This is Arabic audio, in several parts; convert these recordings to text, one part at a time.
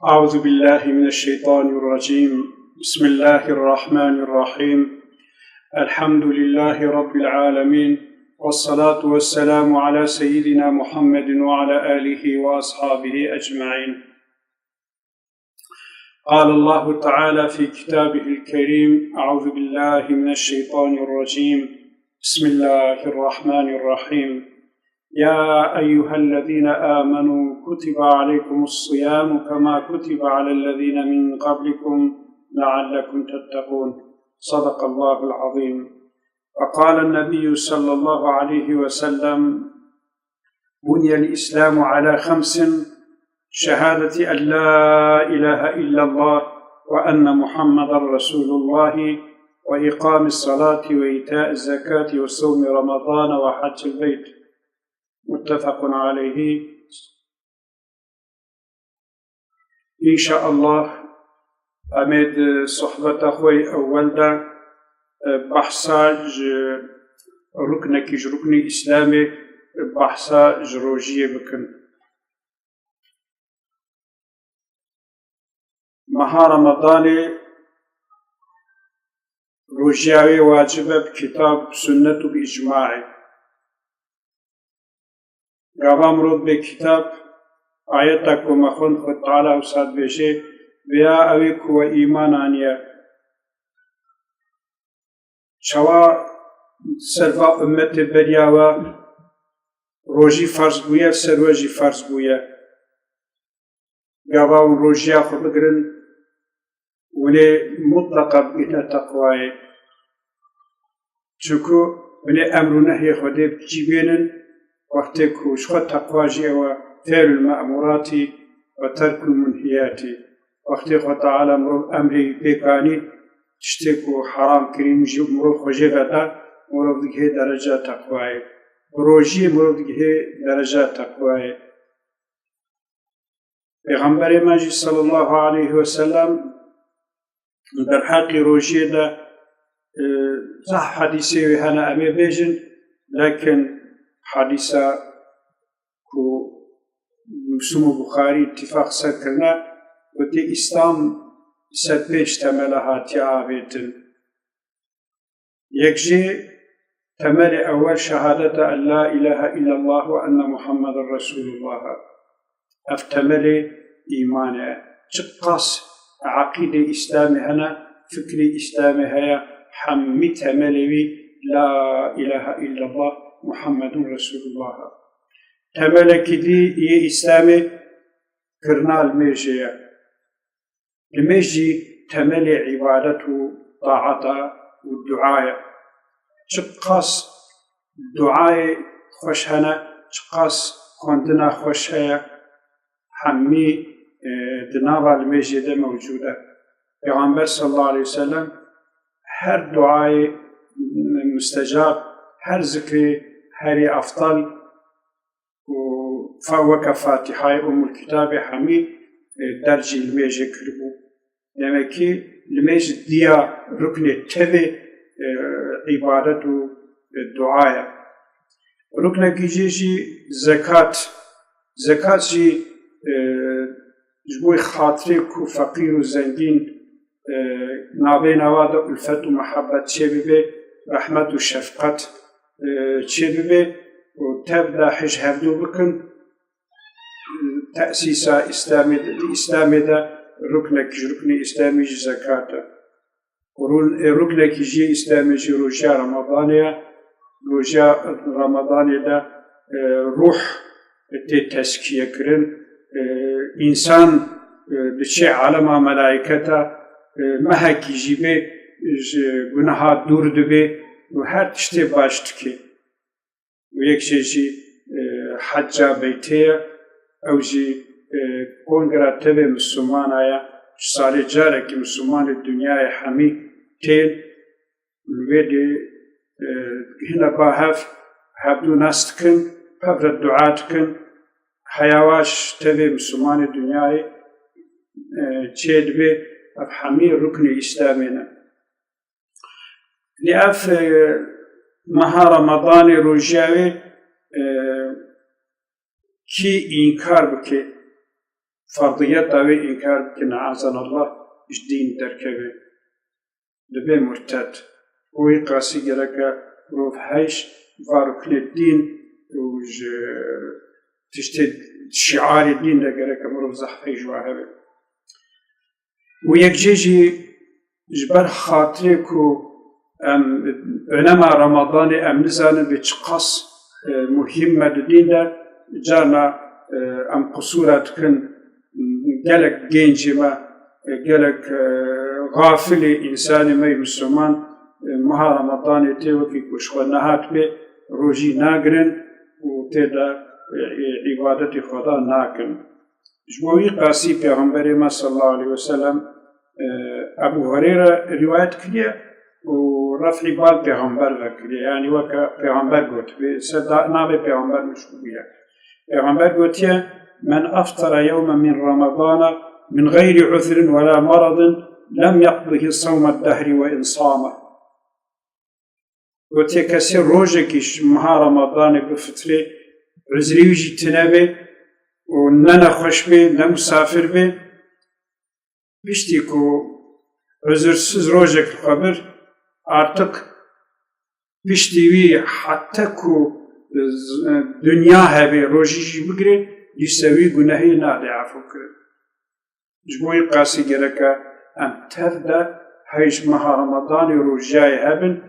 أعوذ بالله من الشيطان الرجيم. بسم الله الرحمن الرحيم. الحمد لله رب العالمين، والصلاة والسلام على سيدنا محمد وعلى آله وأصحابه أجمعين. قال الله تعالى في كتابه الكريم: أعوذ بالله من الشيطان الرجيم. بسم الله الرحمن الرحيم. يا أيها الذين آمنوا كتب عليكم الصيام كما كتب على الذين من قبلكم لعلكم تتقون. صدق الله العظيم. وقال النبي صلى الله عليه وسلم: بني الإسلام على 5: شهادة أن لا إله إلا الله وأن محمد رسول الله، وإقام الصلاة وإيتاء الزكاة وصوم رمضان وحج البيت. متفق عليه. إن شاء الله أمد صحبة أخوي أول دا بحثاج ركنكيج ركن إسلامي بحثا جروجية بكن. مها رمضان روجياوي واجبة بكتاب سنة بإجماعي. قام رد بكتاب آياتك ومخون خد تعالى وصاد بشي بيا أويك وإيمان عنيا شوا سرفا أمت برياوا روجي فرض بويا سروجي فرض بويا قام روجيا خد بقرن ولي مطلقة بإنا تقواي شكو ولي أمر نهي خده بجيبينن وقتك وشخط تقواجي وفعل المأمورات وترك المنهيات. وقتك وتعالى مرو أمري بيكاني تشتكو حرام كريم جيب مرو خجيفة مرو دقه درجة تقواي روجي مرو دقه درجة تقواي. پیغمبر ماجد صلى الله عليه وسلم در حق روجي دا صح حديثي وهنا أمي بيجن، لكن حديثة كو مسلم بخاري اتفاق سكرنا ودي إسلام سبيش تملها تيابيتن. يكجي تمل أول شهادة أن لا إله إلا الله وأن محمد رسول الله، أفتمل إيمانه تقص عقيدة إسلامي هنا فكري إسلامي هيا حمي تملوي لا إله إلا الله محمد رسول الله. تملك دي يه إسلامي كرنا الميجي الميجي تملي عبادته طاعته والدعاء. تقص دعاء خوشهنا تقص كوندنا خوشهيا حمي دنابا الميجي ده موجودة. پیغمبر صلى الله عليه وسلم هر دعاء مستجاب، هر ذكر هر أفضل، وفوق فاتحة الكتاب حمي درج الميجي كربو. نمكي الميجي ديا ركن التبي عبادة الدعاء. ركن كيجي زكاة جي جبوي خاطرك وفقير وزنجين نابين واد ألفت ومحبة شبيبه رحمة وشفقة شبيبه وتبدأ حج هفدو بكن تأسيس إسلامي ده ركن إسلامي زكاة. ركن كيجي إسلامي رجاء رمضانية. رجاء رمضانية ده روح تزكية كرن إنسان بشي عالم ملائكته مها كيجي به گناهات دور دبه وهر تشتي باشتكي. ويكشي حجة بيتية أو جي كونغرا تبه مسلمان آيا سالي جارك مسلمان الدنيا حمي تين الويدي هنا باهف هبدو ناستكن هبرد دعاتكن حيواش تبه مسلمان الدنيا تشيد به أفحمي ركن إسلامنا. لأف مها رمضان روجاوي كي إنكار بكي فرضيات أو إنكار بكنا عزنا الله جدين تركبه دبي مرتد ويقاسي لك روف حيش فاركن الدين وج تشتد شعار الدين لك مروف زحفي جواهبه ويكجيجي جبر خاطركو بينما رمضان نزان بتشقص مهمة الدين جانا قصورات كن جالك جينجما جالك غافل إنسان ما مسلمان مها رمضان تيوكي كشخو نهات به روجي ناقرن وتدا عبادة خدا ناكن جبوي قاسي پیغمبر ما صلى الله عليه وسلم أبو هريرة رواية كلية ورفع بال پیغمبر وكلية يعني وكا پیغمبر قلت بسدا نابي پیغمبر مشكوبية پیغمبر قلت من أفطر يوما من رمضان من غير عذر ولا مرض لم يقضه صوم الدهر وإن صامه قلت كسي روجكيش مها رمضان بفطري عذري وجي تنبي وننا خوش بي نمسافر بي بيشتيكو عذرسز روجك الخبر artık بيشتيوي حتى كو دنيا هبي روجيجي بقري يسوي قناهي نادي عفوكر جبوي قاسي جركا أم تفدا هيش مها رمضان روجاي هبن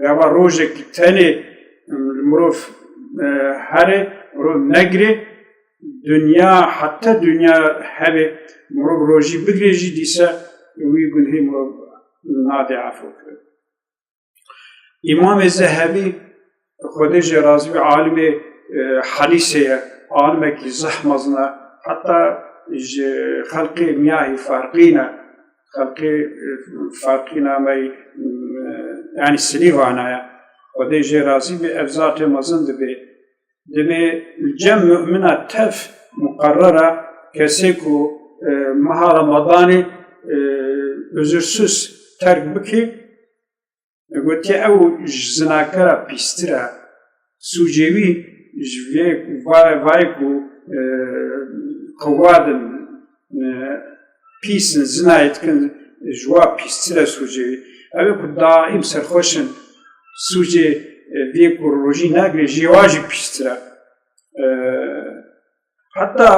قابا روجك تاني المروف هاري مروف نقري دنيا حتى دنيا هبي مروف روجي بقريجي ديسا ويقول هي مروف نادي عفوكر إمام الذهبي خودش رازي عالم حديثه عالم كي زحمزنا حتى خلق مياه فارقينا ما يعني سليفانا خودش رازي بأفزات مزن دبي الجمع من التف مقررة كسيكو مها رمضاني özürsüz terk biki قلت أو زناكرا بيسترا سوجيوي جويك وايكو قوادن بيسن زنايت كن جوا بيسترا سوجيوي أبيكو دائم سرخوشن سوجي فيكو روجي ناقري جواجي بيسترا حتى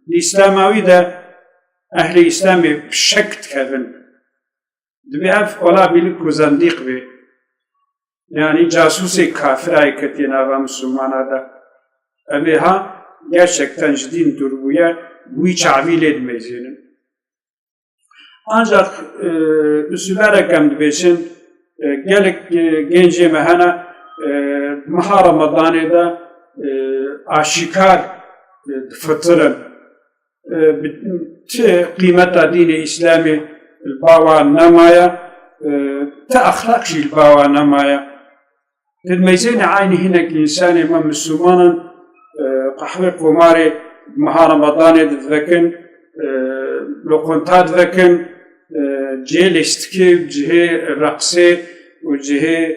الإسلاموي ده أهل الإسلامي بشكت كذن دبيعف ولا بيلك وزنديق بي يعني جاسوسي كافر كتينا ومسلمان هذا أبيها gerçekten جدين دربويا ويشعبي ليد ميزين ancak üsülerek emdibeşin gelek genci mehana maha Ramazan'da aşikar fıtırın kıymeta dini İslami الباوا نمايا تأخلاق شي الباوا نمايا الميزين عيني هنا الإنسان ما مسلمانا قحوي قماري مها رمضان تذكن لو كنت تذكن جهة الاستكيب جهة الرقصي وجهة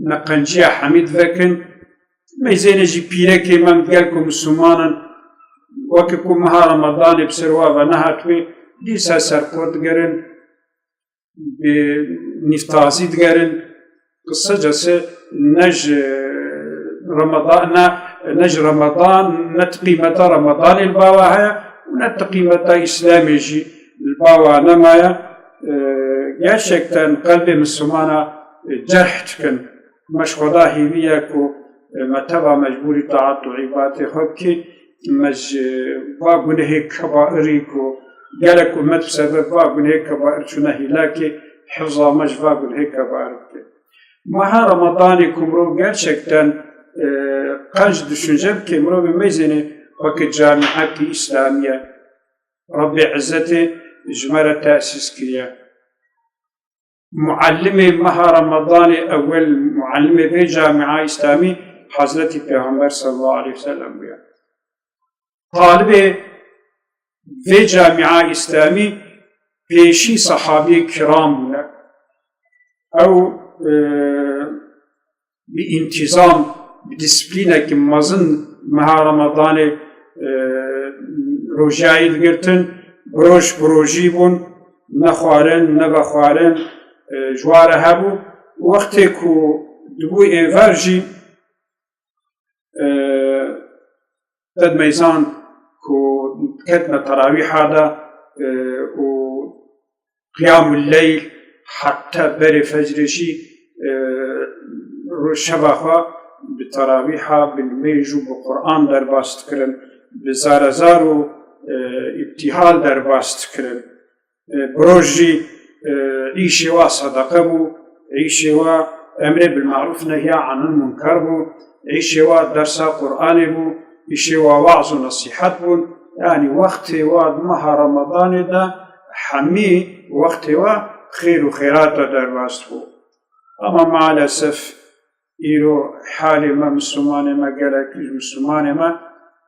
نقنجية حميد ذكن ميزين جي بيركي ما مدقالكم مسلمانا وككم مها رمضان بسروا ونهاتوي دیسا سرکرد گرن به نفتازی گرن قصه جسه نج رمضان نتقيمة رمضان الباواها ونتقيمة إسلامي جي الباوا نمايا gerçekten قلبي مسلمانا جرح تكن مش خداهي بيكو متبع مجبوري طاعت وعبادة خبكي مج واقونه كبائريكو قالك ومت بسبب واقول هيك كبائر شنو هلاكي حفظة مش واقول هيك كبائر مها رمضانكم رو gerçekten قنج düşüncem ki مرو بميزني وقت جامعة إسلامية ربي عزتي جمرة تأسيس كيا معلمي مها رمضاني أول معلمي في جامعة إسلامي حضرتي پیغمبر صلى الله عليه وسلم بيا طالبي في جامعة إسلامي بيشي صحابي كرام أو بانتظام بديسبلينة كمازن مها رمضان ڕۆژایی دگرتن برۆژی بوون نەخوارن نەبەخوارن ژوارە هەبوو وەختێک و دبووی ئێڤەرژی دەد مەیزان و کەتمە تەراویحادا و قیام اللەیل حتى بري فجرشي شبخا بالتراويحة بالميج وبالقرآن درباست كرن بزارزار ابتهال درباست كرن بروجي عيشوا صدقه بو عيشوا أمر بالمعروف نهي عن المنكر بو عيشوا درس قرآن بو عيشوا وعظ ونصيحة بو يعني وقت واد مها رمضان دا حمي وقت واد خير وخيرات درباست بو أما مع الأسف إيرو حالي ما مسلمان ما قالك مسلمان ما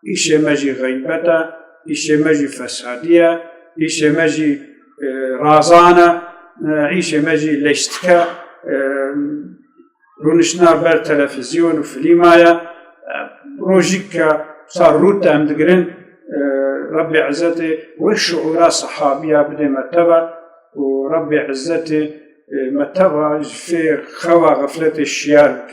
إيش ماجي غيبته إيش ماجي فسادية إيش ماجي رازانة إيش ماجي ليشتكا رونشنا بر تلفزيون وفيلمايا روجيكا صار روتا مدقرن ربي عزته والشعورات صحابية بدي مرتبة وربي عزته متى في خوا غفلة الشيار